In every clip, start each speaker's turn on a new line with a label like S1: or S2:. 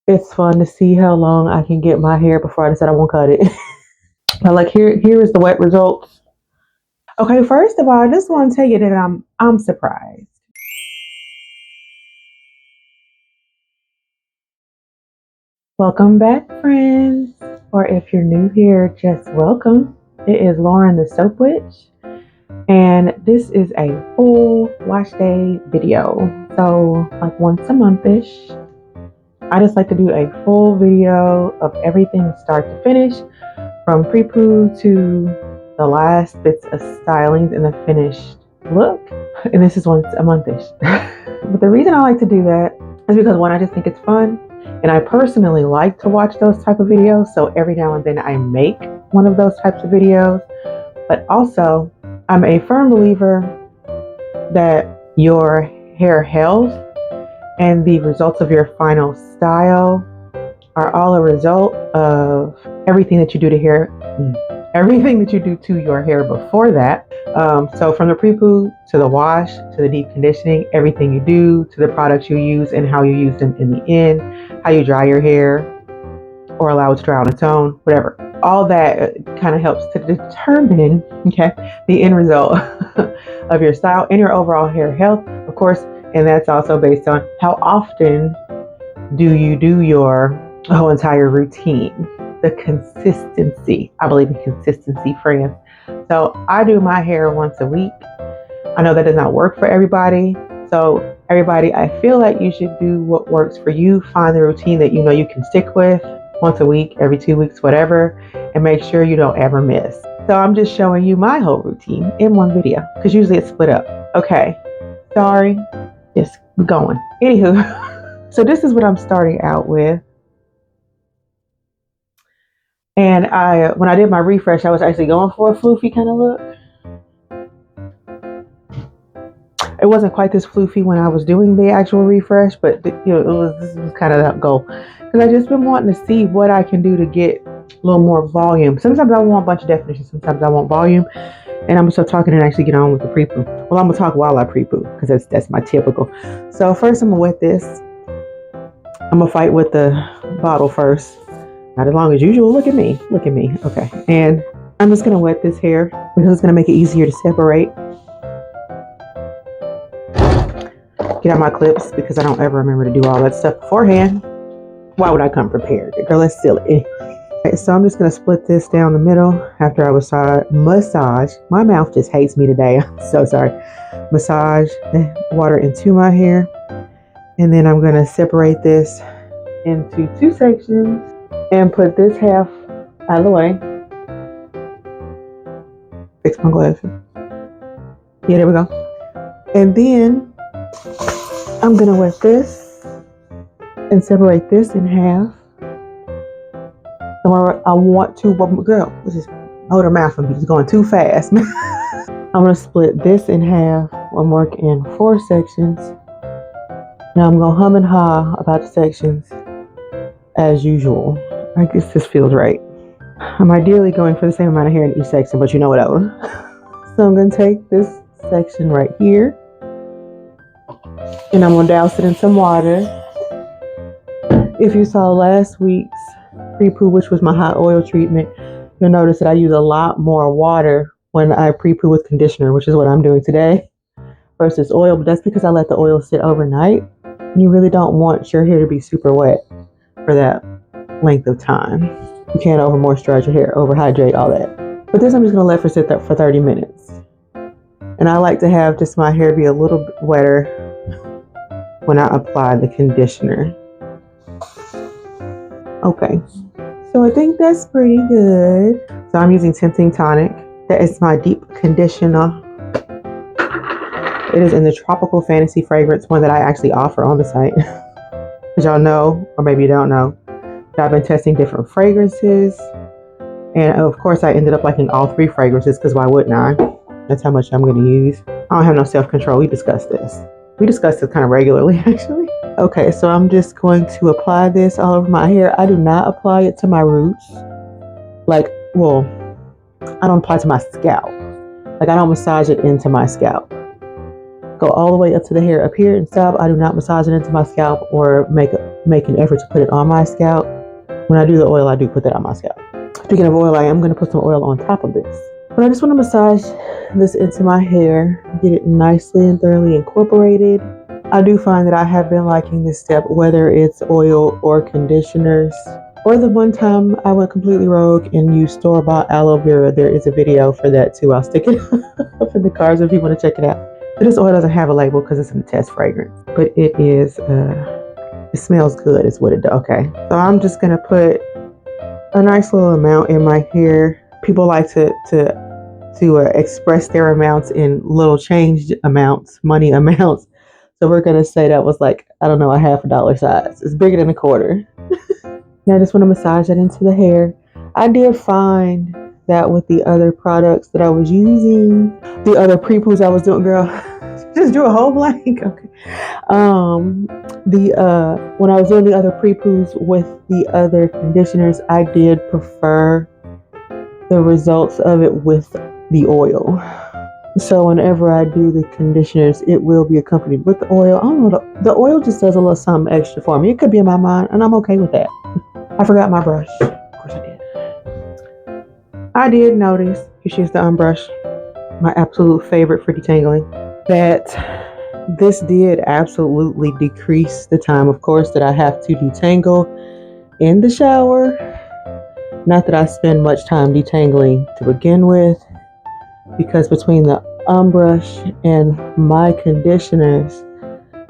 S1: it's fun to see how long I can get my hair before I decide I won't cut it. But like here is the wet results. Okay, first of all, I just want to tell you that I'm surprised. Welcome back, friends. Or if you're new here, just welcome. It is Lauren the Soap Witch, and this is a full wash day video. So like once a month-ish, I just like to do a full video of everything start to finish, from pre-poo to the last bits of stylings and the finished look. And this is once a month-ish. But the reason I like to do that is because, one, I just think it's fun. And I personally like to watch those type of videos. So every now and then I make one of those types of videos. But also, I'm a firm believer that your hair health and the results of your final style are all a result of everything that you do to hair, everything that you do to your hair before that. So from the pre-poo to the wash to the deep conditioning, everything you do to the products you use and how you use them in the end, how you dry your hair or allow it to dry on its own, whatever. All that kind of helps to determine, the end result of your style and your overall hair health, of course. And that's also based on how often do you do your whole entire routine. The consistency. I believe in consistency, friends. So I do my hair once a week. I know that does not work for everybody. So everybody, I feel like you should do what works for you. Find the routine that you know you can stick with once a week, every 2 weeks, whatever, and make sure you don't ever miss. So I'm just showing you my whole routine in one video because usually it's split up. Okay, sorry, just going. Anywho, so this is what I'm starting out with. And when I did my refresh, I was actually going for a floofy kind of look. It wasn't quite this floofy when I was doing the actual refresh, but this was kind of that goal. Because I just been wanting to see what I can do to get a little more volume. Sometimes I want a bunch of definition, sometimes I want volume. And I'm going to start talking and actually get on with the pre-poo. Well, I'm going to talk while I pre-poo because that's my typical. So first I'm going to wet this. I'm going to fight with the bottle first. Not as long as usual. Look at me. Look at me. Okay. And I'm just going to wet this hair because it's going to make it easier to separate. Get out my clips because I don't ever remember to do all that stuff beforehand. Why would I come prepared? Girl, that's silly. Okay, so I'm just going to split this down the middle after I massage. My mouth just hates me today. I'm so sorry. Massage the water into my hair. And then I'm going to separate this into 2 sections. And put this half out of the way. Fix my glasses. Yeah, there we go. And then I'm going to wet this and separate this in half. I want to, girl, just hold her mouth from me. It's going too fast. I'm going to split this in half. I'm working in 4 sections. Now I'm going to hum and ha about the sections as usual. I guess this feels right. I'm ideally going for the same amount of hair in each section, but whatever. So I'm going to take this section right here and I'm going to douse it in some water. If you saw last week's pre-poo, which was my hot oil treatment, you'll notice that I use a lot more water when I pre-poo with conditioner, which is what I'm doing today, versus oil. But that's because I let the oil sit overnight. And you really don't want your hair to be super wet for that length of time. You can't over moisturize your hair, overhydrate, all that. But this I'm just going to let sit there for 30 minutes. And I like to have just my hair be a little bit wetter when I apply the conditioner. Okay, so I think that's pretty good. So I'm using Tempting Tonic. That is my deep conditioner. It is in the Tropical Fantasy fragrance, one that I actually offer on the site. As y'all know, or maybe you don't know, I've been testing different fragrances. And of course, I ended up liking all 3 fragrances because why wouldn't I? That's how much I'm going to use. I don't have no self-control. We discussed this. We discuss this kind of regularly, actually. Okay, so I'm just going to apply this all over my hair. I do not apply it to my roots. I don't apply it to my scalp. I don't massage it into my scalp. Go all the way up to the hair up here and stop. I do not massage it into my scalp or make make an effort to put it on my scalp. When I do the oil, I do put that on my scalp. Speaking of oil, I am going to put some oil on top of this. But I just want to massage this into my hair, get it nicely and thoroughly incorporated. I do find that I have been liking this step, whether it's oil or conditioners. Or the one time I went completely rogue and used store-bought aloe vera. There is a video for that too. I'll stick it up in the cards if you want to check it out. But this oil doesn't have a label because it's in the test fragrance. But it is, it smells good is what it does. Okay, so I'm just going to put a nice little amount in my hair. People like to express their amounts in little change amounts, money amounts. So we're going to say that was like, I don't know, a $50 size. It's bigger than a quarter. Now I just want to massage that into the hair. I did find that with the other products that I was using, the other pre-poos I was doing, girl, just drew a whole blank. Okay. When I was doing the other pre-poos with the other conditioners, I did prefer the results of it with the oil. So whenever I do the conditioners, it will be accompanied with the oil. I don't know, the oil just does a little something extra for me. It could be in my mind, and I'm okay with that. I forgot my brush. Of course I did. I did notice, here's the unbrush, my absolute favorite for detangling, that this did absolutely decrease the time, of course, that I have to detangle in the shower. Not that I spend much time detangling to begin with, because between the unbrush and my conditioners,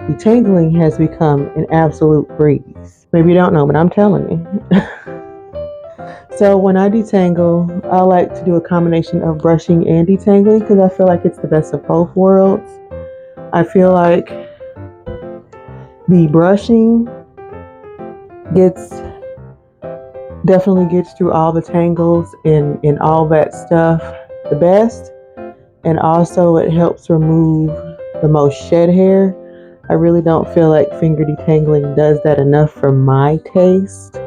S1: detangling has become an absolute breeze. Maybe you don't know, but I'm telling you. So when I detangle, I like to do a combination of brushing and detangling because I feel like it's the best of both worlds. I feel like the brushing definitely gets through all the tangles and all that stuff the best. And also it helps remove the most shed hair. I really don't feel like finger detangling does that enough for my taste.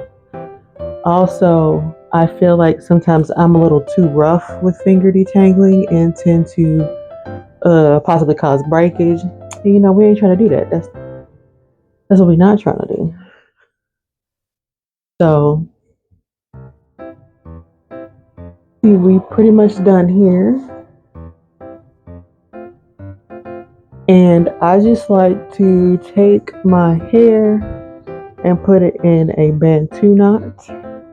S1: Also, I feel like sometimes I'm a little too rough with finger detangling and tend to possibly cause breakage. And, you know, we ain't trying to do that. That's what we're not trying to do. So, we pretty much done here. And I just like to take my hair and put it in a bantu knot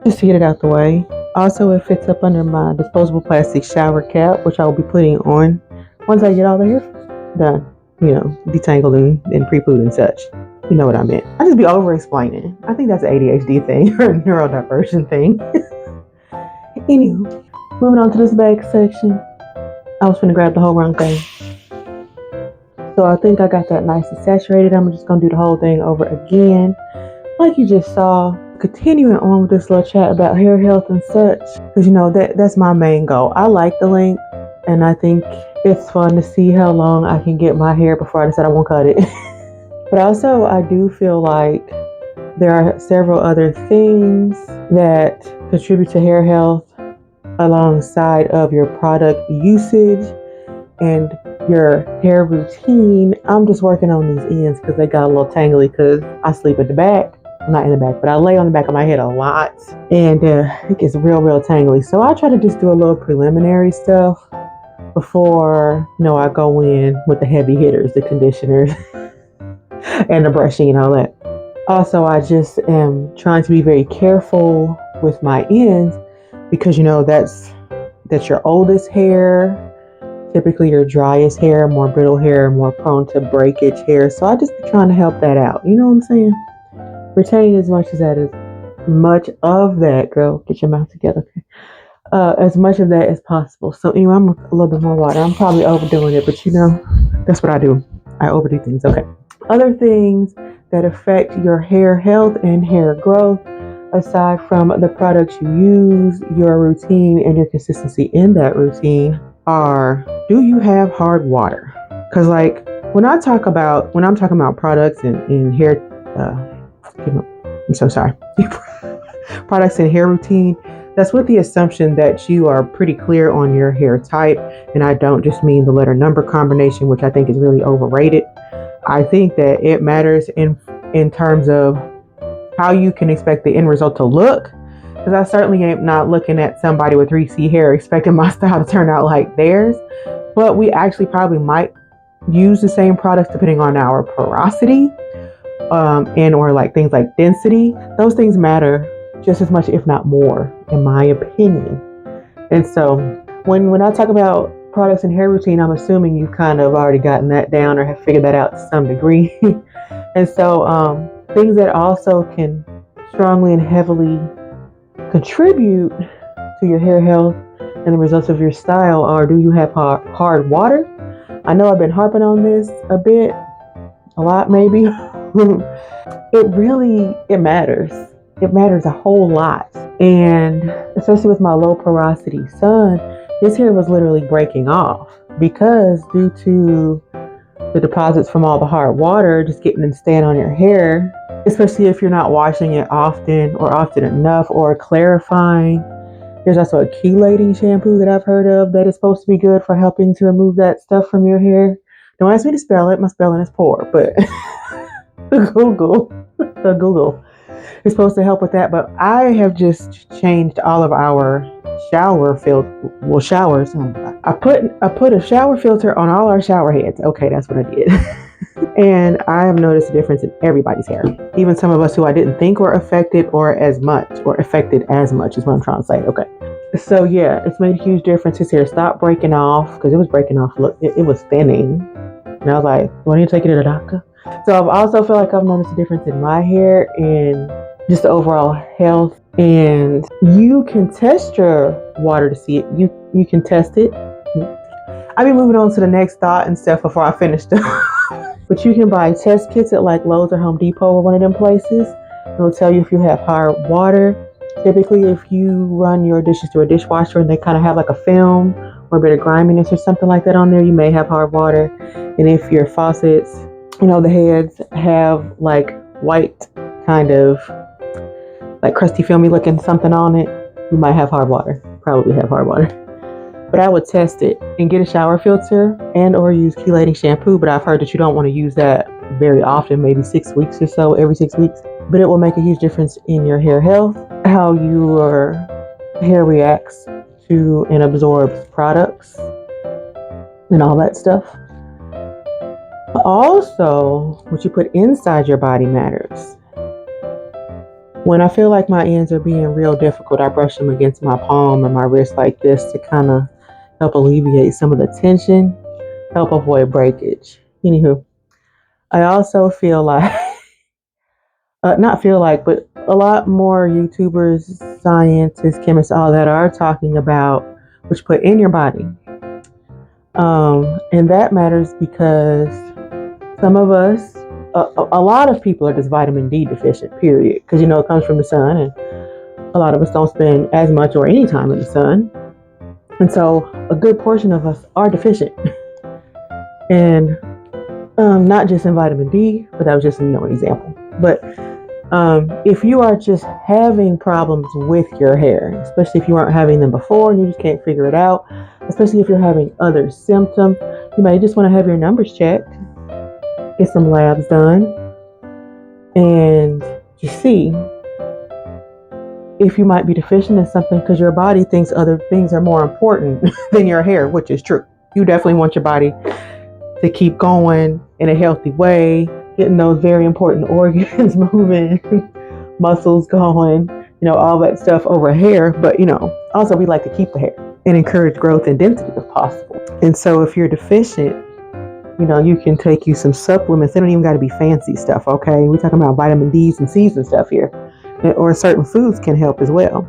S1: just to get it out the way. Also, it fits up under my disposable plastic shower cap, which I will be putting on once I get all the hair done. You know, detangled and pre-pooed and such. You know what I meant. I just be over-explaining. I think that's an ADHD thing or a neurodiversion thing. Anywho, moving on to this bag section. I was finna grab the whole wrong thing. So I think I got that nice and saturated. I'm just going to do the whole thing over again. Like you just saw, continuing on with this little chat about hair health and such. Because, you know, that's my main goal. I like the length, and I think it's fun to see how long I can get my hair before I decide I won't cut it. But also, I do feel like there are several other things that contribute to hair health alongside of your product usage and your hair routine. I'm just working on these ends because they got a little tangly because I sleep at the back. Not in the back, but I lay on the back of my head a lot, and it gets real tangly. So I try to just do a little preliminary stuff before, you know, I go in with the heavy hitters, the conditioners and the brushing and all that. Also, I just am trying to be very careful with my ends because, you know, that's your oldest hair, typically your driest hair, more brittle hair, more prone to breakage hair. So I just be trying to help that out. You know what I'm saying? Retain as much of that, girl, get your mouth together, okay? As much of that as possible. So anyway, I'm a little bit more water. I'm probably overdoing it, but you know, that's what I do. I overdo things, okay? Other things that affect your hair health and hair growth, aside from the products you use, your routine, and your consistency in that routine, are, do you have hard water? Because like when I'm talking about products and hair, I'm so sorry. Products and hair routine, that's with the assumption that you are pretty clear on your hair type. And I don't just mean the letter number combination, which I think is really overrated. I think that it matters in terms of how you can expect the end result to look. Because I certainly am not looking at somebody with 3C hair expecting my style to turn out like theirs. But we actually probably might use the same products depending on our porosity, and or like things like density. Those things matter just as much, if not more, in my opinion. And so when I talk about products and hair routine, I'm assuming you've kind of already gotten that down or have figured that out to some degree. And so things that also can strongly and heavily contribute to your hair health and the results of your style are, do you have hard water? I know I've been harping on this a lot maybe. It matters. It matters a whole lot. And especially with my low porosity son, his hair was literally breaking off because due to the deposits from all the hard water just getting and staying on your hair, especially if you're not washing it often or often enough or clarifying. There's also a chelating shampoo that I've heard of that is supposed to be good for helping to remove that stuff from your hair. Don't ask me to spell it. My spelling is poor, but Google is supposed to help with that. But I have just changed all of our showers. I put a shower filter on all our shower heads. Okay, that's what I did. And I have noticed a difference in everybody's hair. Even some of us who I didn't think were affected as much is what I'm trying to say. Okay. So yeah, it's made a huge difference. His hair stopped breaking off because it was breaking off. Look, it was thinning. And I was like, do I need to take it to the doctor? So I've also feel like I've noticed a difference in my hair and just the overall health. And you can test your water to see it. You can test it. I'll be moving on to the next thought and stuff before I finish But you can buy test kits at like Lowe's or Home Depot or one of them places. It'll tell you if you have hard water. Typically, if you run your dishes through a dishwasher and they kind of have like a film or a bit of griminess or something like that on there, you may have hard water. And if your faucets, the heads have like white kind of like crusty filmy looking something on it, you might have hard water. Probably have hard water. But I would test it and get a shower filter and or use chelating shampoo. But I've heard that you don't want to use that very often, maybe 6 weeks or so, every 6 weeks. But it will make a huge difference in your hair health, how your hair reacts to and absorbs products and all that stuff. Also, what you put inside your body matters. When I feel like my ends are being real difficult, I brush them against my palm or my wrist like this to kind of help alleviate some of the tension, help avoid breakage. Anywho, I also feel like, but a lot more YouTubers, scientists, chemists, all that are talking about what you put in your body. And that matters because some of us, a lot of people are just vitamin D deficient, period. Because, it comes from the sun and a lot of us don't spend as much or any time in the sun. And so a good portion of us are deficient. And not just in vitamin D, but that was just an example. But if you are just having problems with your hair, especially if you weren't having them before and you just can't figure it out, especially if you're having other symptoms, you may just want to have your numbers checked, get some labs done, and just see if you might be deficient in something because your body thinks other things are more important than your hair, which is true. You definitely want your body to keep going in a healthy way, getting those very important organs moving, muscles going, all that stuff over hair. But, also we like to keep the hair and encourage growth and density if possible. And so if you're deficient, you can take you some supplements. They don't even got to be fancy stuff, okay? We're talking about vitamin D's and C's and stuff here. Or certain foods can help as well.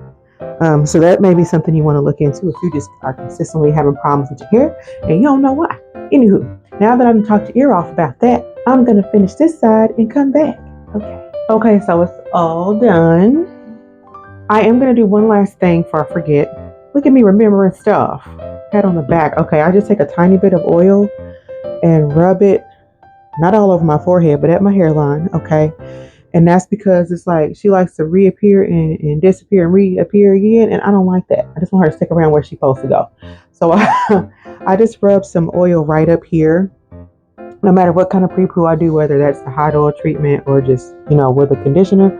S1: So that may be something you want to look into if you just are consistently having problems with your hair and you don't know why. Anywho, now that I've talked your ear off about that, I'm going to finish this side and come back. Okay, so it's all done. I am going to do one last thing before I forget. Look at me remembering stuff. Pat on the back. Okay, I just take a tiny bit of oil and rub it, not all over my forehead, but at my hairline, okay? And that's because it's like she likes to reappear and disappear and reappear again, and I don't like that. I just want her to stick around where she's supposed to go. So I just rub some oil right up here no matter what kind of pre-poo I do, whether that's the hot oil treatment or just, with a conditioner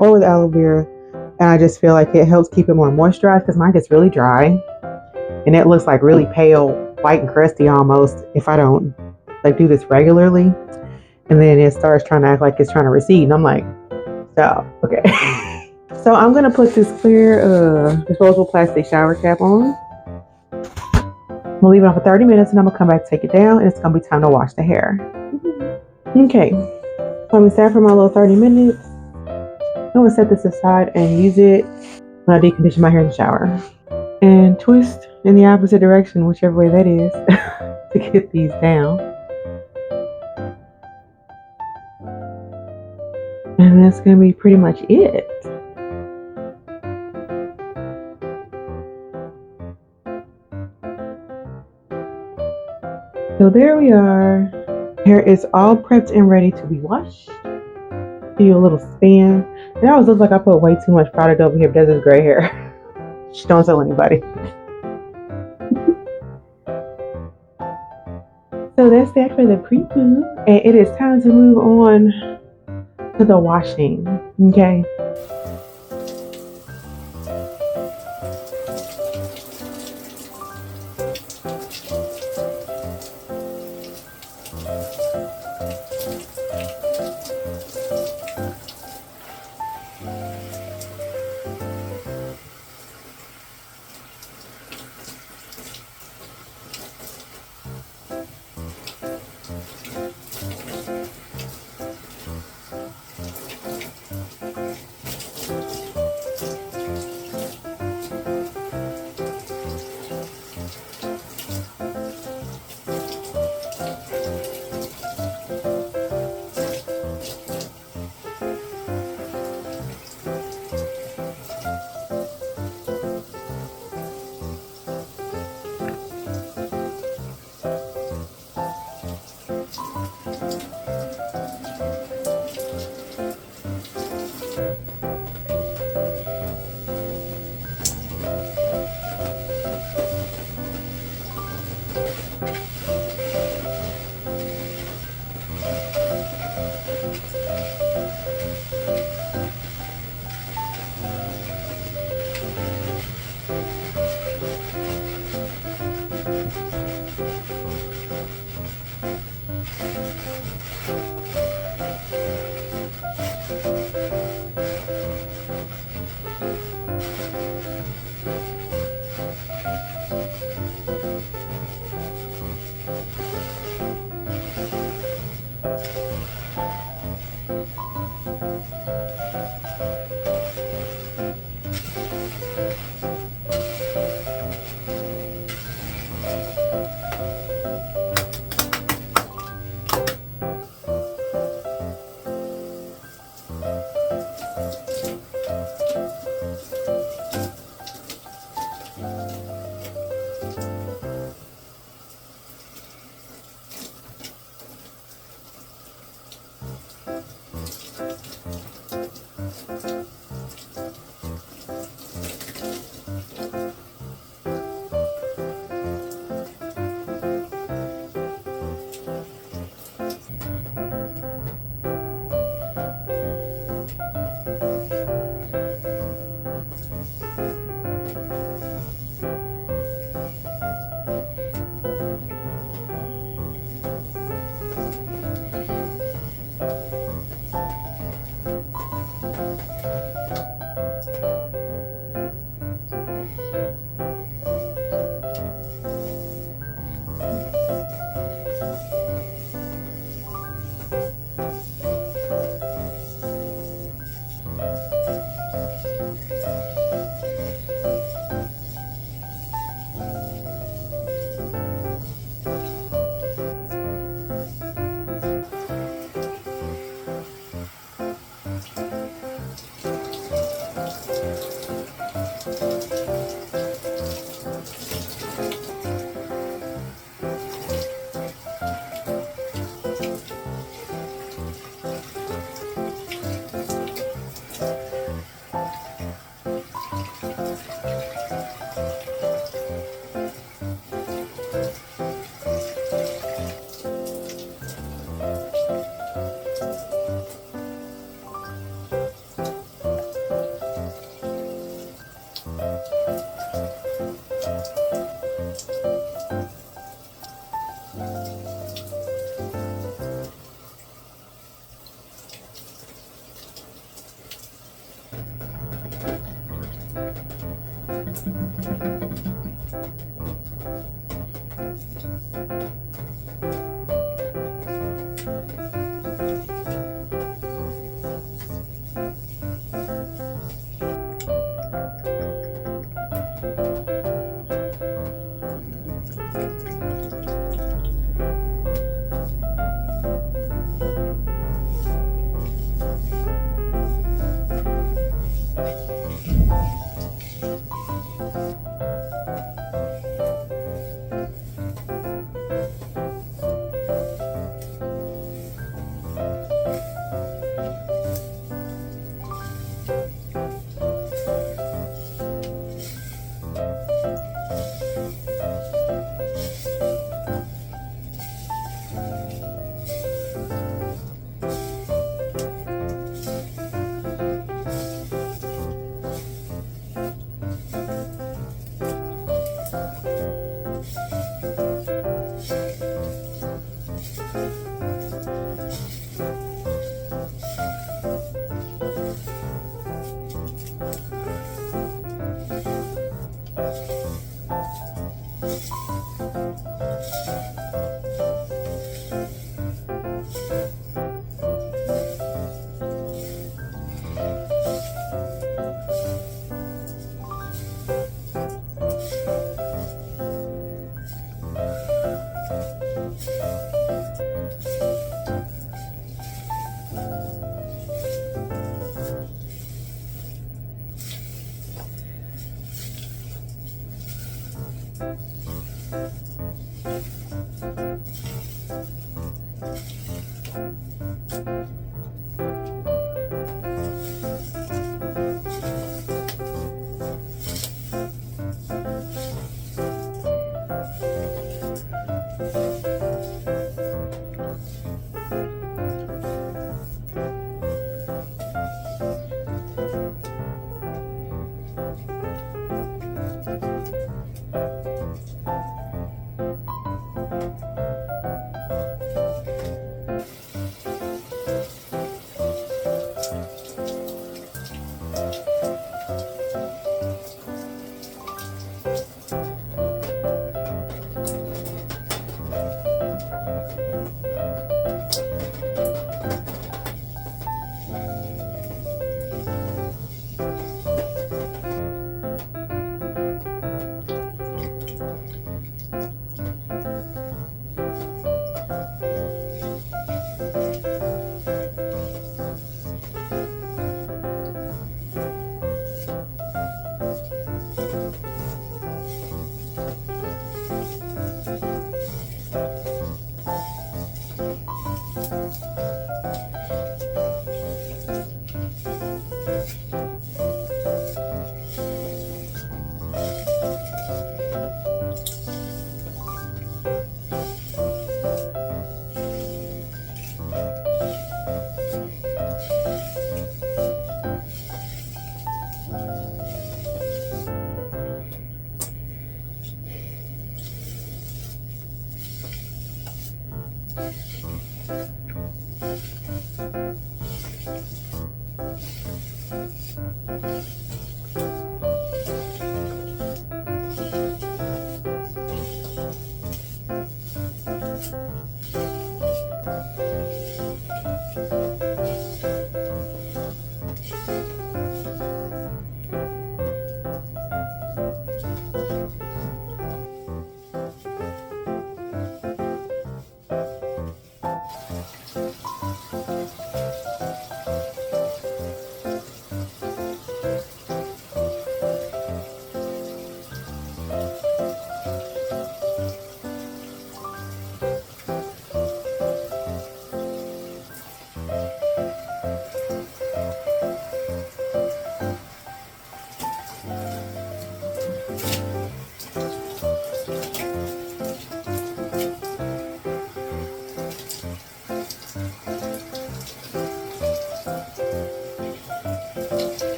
S1: or with aloe vera. And I just feel like it helps keep it more moisturized because mine gets really dry and it looks like really pale, white and crusty almost if I don't like do this regularly. And then it starts trying to act like it's trying to recede. And I'm like, stop. Okay. So I'm going to put this clear disposable plastic shower cap on. I'm going to leave it on for 30 minutes and I'm going to come back, take it down, and it's going to be time to wash the hair. Okay. So I'm going to stand for my little 30 minutes. I'm going to set this aside and use it when I decondition my hair in the shower. And twist in the opposite direction, whichever way that is, to get these down. And that's going to be pretty much it. So there we are. Hair is all prepped and ready to be washed. Do you a little spin. It always looks like I put way too much product over here because it's gray hair. Just don't tell anybody. So that's actually the pre-poo, and it is time to move on to the washing. Okay.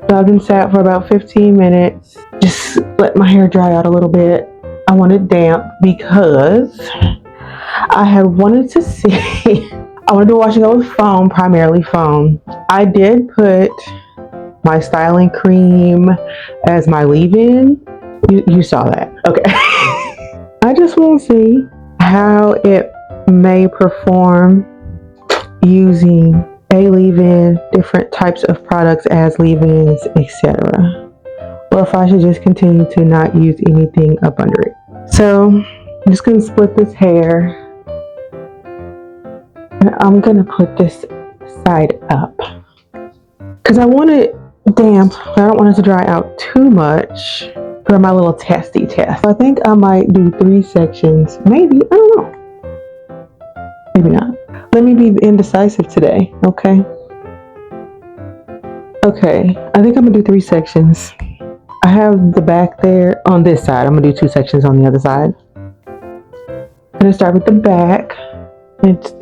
S1: So I've been sat for about 15 minutes. Just let my hair dry out a little bit. I want it damp because I had wanted to see. I want to do a wash and go with foam, primarily foam. I did put my styling cream as my leave-in. You saw that. Okay. I just want to see how it may perform using a leave-in, different types of products as leave-ins, etc. Or if I should just continue to not use anything up under it. So I'm just going to split this hair. And I'm going to put this side up. Because I want it damp. I don't want it to dry out too much for my little testy test. I think I might do 3 sections. Maybe. I don't know. Maybe not. Let me be indecisive today, okay? Okay, I think I'm gonna do 3 sections. I have the back there on this side. I'm gonna do 2 sections on the other side. I'm gonna start with the back.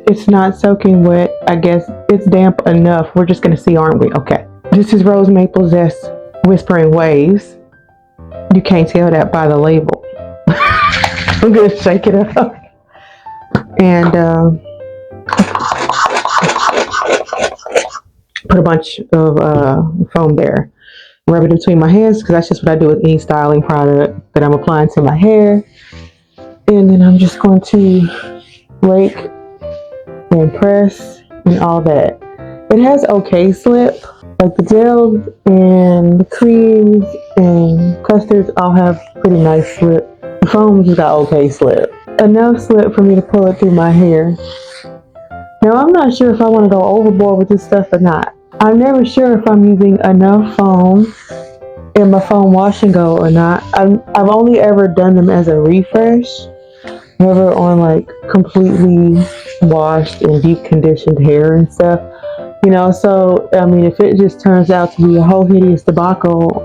S1: It's not soaking wet. I guess it's damp enough. We're just gonna see, aren't we? Okay. This is Rose Maple Zest Whispering Waves. You can't tell that by the label. I'm gonna shake it up. And put a bunch of foam there. Rub it between my hands because that's just what I do with any styling product that I'm applying to my hair. And then I'm just going to rake and press and all that. It has okay slip. Like the gels and the creams and custards all have pretty nice slip. The foam just got okay slip. Enough slip for me to pull it through my hair. Now I'm not sure if I want to go overboard with this stuff or not. I'm never sure if I'm using enough foam in my foam wash and go or not. I've only ever done them as a refresh, never on like completely washed and deep conditioned hair and stuff. You know, so I mean, if it just turns out to be a whole hideous debacle,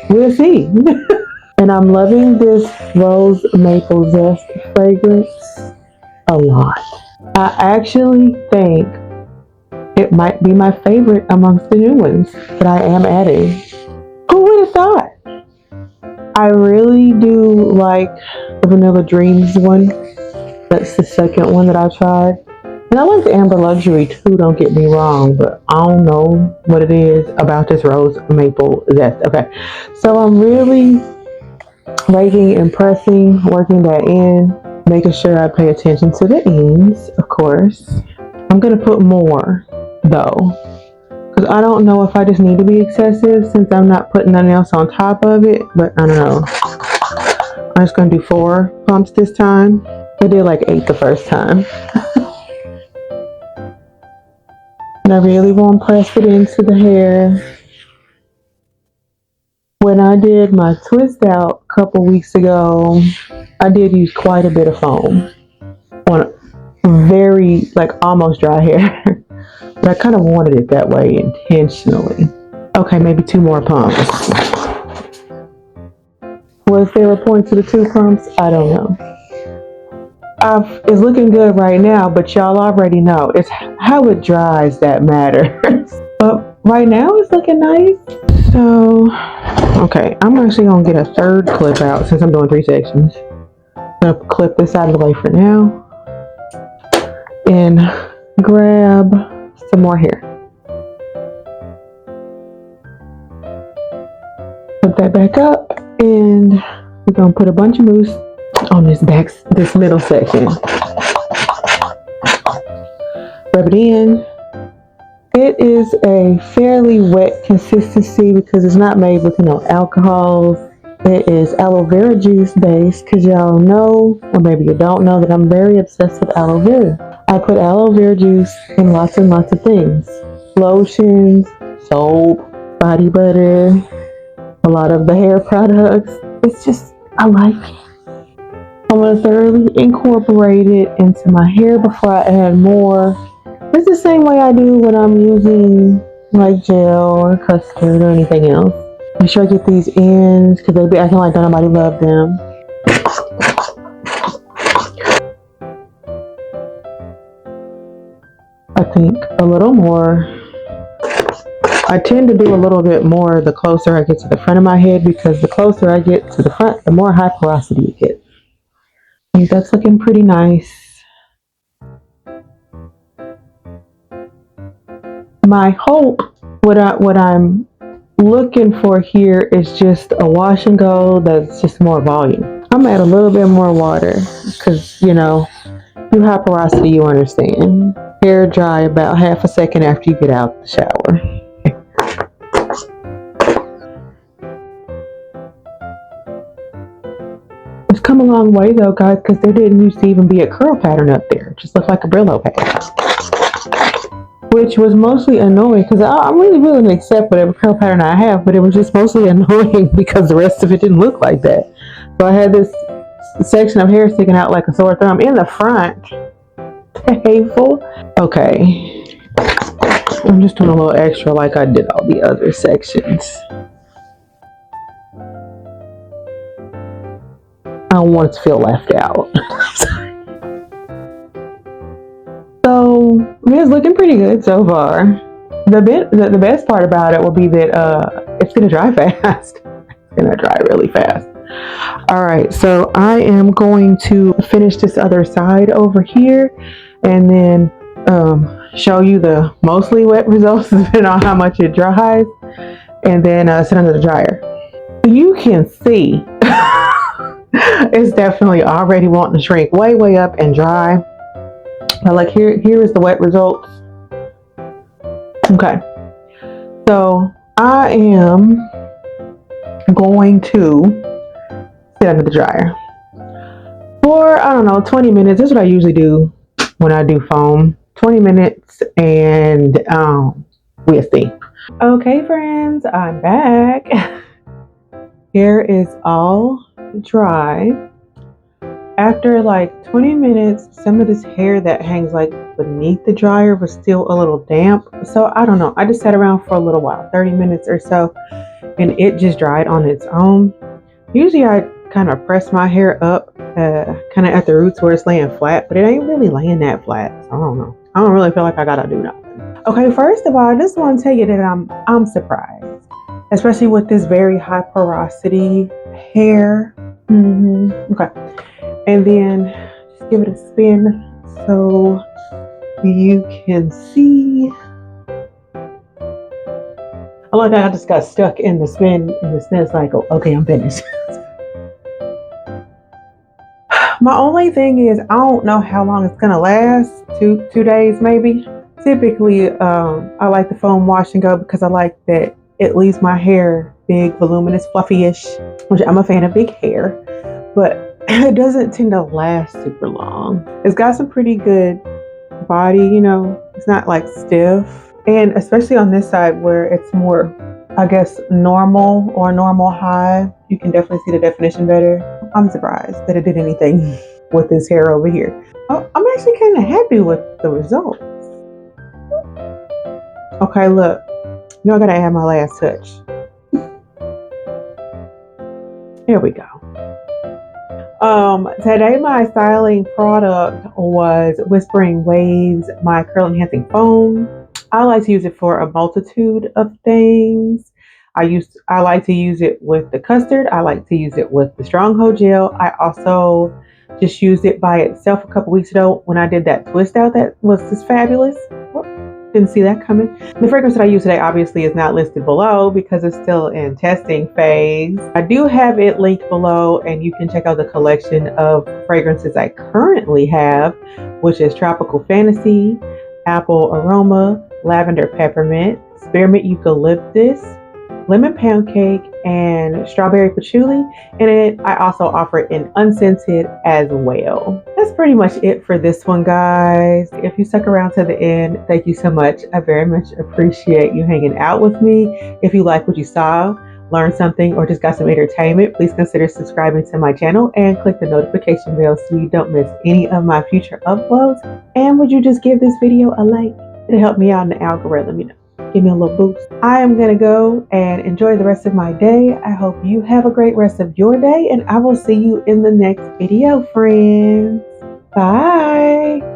S1: we'll see. And I'm loving this Rose Maple Zest fragrance a lot. I actually think it might be my favorite amongst the new ones that I am adding. Who would have thought? I really do like the Vanilla Dreams one. That's the second one that I tried. And I like the Amber Luxury too, don't get me wrong, but I don't know what it is about this Rose Maple Zest. Okay, so I'm really raking and pressing, working that in, making sure I pay attention to the ends, of course. I'm going to put more though, because I don't know if I just need to be excessive since I'm not putting nothing else on top of it, but I don't know. I'm just going to do 4 pumps this time. I did like 8 the first time. And I really want to press it into the hair. When I did my twist out a couple weeks ago, I did use quite a bit of foam on very, like almost dry hair. But I kind of wanted it that way intentionally. Okay, maybe 2 more pumps. Was there a point to the 2 pumps? I don't know. It's looking good right now, but y'all already know it's how it dries that matters. But right now it's looking nice. So, okay, I'm actually gonna get a 3rd clip out since I'm doing 3 sections. I'm gonna clip this out of the way for now and grab some more hair. Put that back up, and we're gonna put a bunch of mousse on this middle section. Rub it in. It is a fairly wet consistency because it's not made with no alcohols. It is aloe vera juice based because y'all know, or maybe you don't know, that I'm very obsessed with aloe vera. I put aloe vera juice in lots and lots of things. Lotions, soap, body butter, a lot of the hair products. It's just, I like it. I'm going to thoroughly incorporate it into my hair before I add more. It's the same way I do when I'm using like gel or custard or anything else. Make sure I get these ends because they be acting like nobody love them. I think a little more. I tend to do a little bit more the closer I get to the front of my head, because the closer I get to the front, the more high porosity it gets. I think that's looking pretty nice. My hope, what I'm looking for here is just a wash and go that's just more volume. I'm gonna add a little bit more water because, you know, you high porosity, you understand. Hair dry about half a second after you get out the shower. It's come a long way though, guys, because there didn't used to even be a curl pattern up there. It just looked like a Brillo pad, which was mostly annoying because I'm really willing to accept whatever curl pattern I have, but it was just mostly annoying because the rest of it didn't look like that. So I had this section of hair sticking out like a sore thumb in the front. Painful. Okay, I'm just doing a little extra like I did all the other sections. I don't want it to feel left out. So it's looking pretty good so far. The best part about it will be that it's gonna dry fast. It's gonna dry really fast. All right, so I am going to finish this other side over here, and then show you the mostly wet results depending on how much it dries, and then sit under the dryer. You can see it's definitely already wanting to shrink way up and dry. But like here is the wet results. Okay, so I am going to sit under the dryer for, I don't know, 20 minutes. That's what I usually do when I do foam. 20 minutes, and we'll see. Okay, friends, I'm back. Hair is all dry. After like 20 minutes, some of this hair that hangs like beneath the dryer was still a little damp. So I don't know. I just sat around for a little while, 30 minutes or so, and it just dried on its own. Usually I kind of press my hair up kind of at the roots where it's laying flat, but it ain't really laying that flat. So I don't know. I don't really feel like I gotta do nothing. Okay, first of all, I just want to tell you that I'm surprised, especially with this very high porosity hair. Okay, and then just give it a spin so you can see. I like I just got stuck in the spin cycle. Okay, I'm finished. My only thing is I don't know how long it's gonna last. Two days maybe. Typically, I like the foam wash and go because I like that it leaves my hair big, voluminous, fluffy-ish, which I'm a fan of big hair, but it doesn't tend to last super long. It's got some pretty good body, you know, it's not like stiff. And especially on this side where it's more, I guess, normal or normal high, you can definitely see the definition better. I'm surprised that it did anything with this hair over here. Oh, I'm actually kind of happy with the results. Okay, look, you know I gotta add my last touch. Here we go. Today my styling product was Whispering Waves My Curl Enhancing Foam. I like to use it for a multitude of things. I like to use it with the custard. I like to use it with the Stronghold gel. I also just used it by itself a couple weeks ago when I did that twist out that was just fabulous. Didn't see that coming. The fragrance that I use today obviously is not listed below because it's still in testing phase. I do have it linked below, and you can check out the collection of fragrances I currently have, which is Tropical Fantasy, Apple Aroma, Lavender Peppermint, Spearmint Eucalyptus, Lemon Pound Cake, and Strawberry Patchouli. And I also offer it in unscented as well. That's pretty much it for this one, guys. If you stuck around to the end, thank you so much. I very much appreciate you hanging out with me. If you like what you saw, learned something, or just got some entertainment, please consider subscribing to my channel and click the notification bell so you don't miss any of my future uploads. And would you just give this video a like? It'll help me out in the algorithm, you know. Give me a little boost. I am gonna go and enjoy the rest of my day. I hope you have a great rest of your day, and I will see you in the next video, friends. Bye.